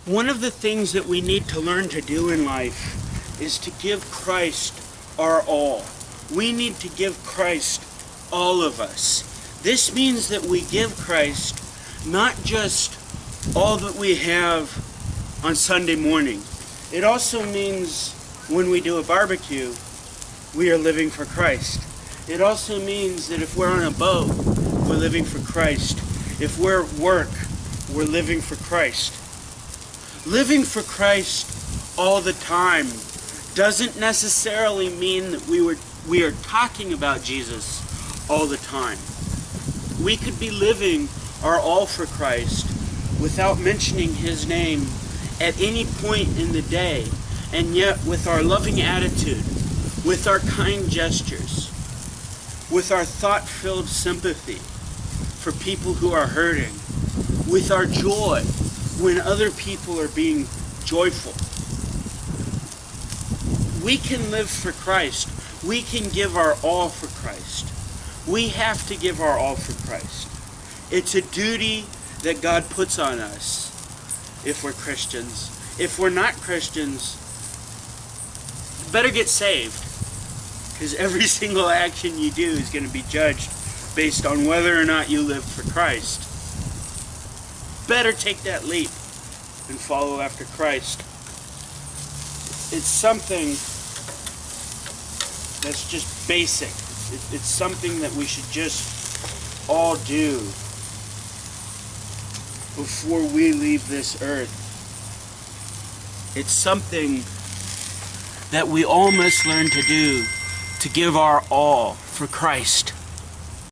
One of the things that we need to learn to do in life is to give Christ our all. We need to give Christ all of us. This means that we give Christ not just all that we have on Sunday morning. It also means when we do a barbecue, we are living for Christ. It also means that if we're on a boat, we're living for Christ. If we're at work, we're living for Christ. Living for Christ all the time doesn't necessarily mean that we are talking about Jesus all the time. We could be living our all for Christ without mentioning His name at any point in the day, and yet with our loving attitude, with our kind gestures, with our thought-filled sympathy for people who are hurting, with our joy when other people are being joyful. We can live for Christ. We can give our all for Christ. We have to give our all for Christ. It's a duty that God puts on us if we're Christians. If we're not Christians, better get saved, because every single action you do is going to be judged based on whether or not you live for Christ. Better take that leap and follow after Christ. It's something that's just basic. It's something that we should just all do before we leave this earth. It's something that we all must learn to do, to give our all for Christ.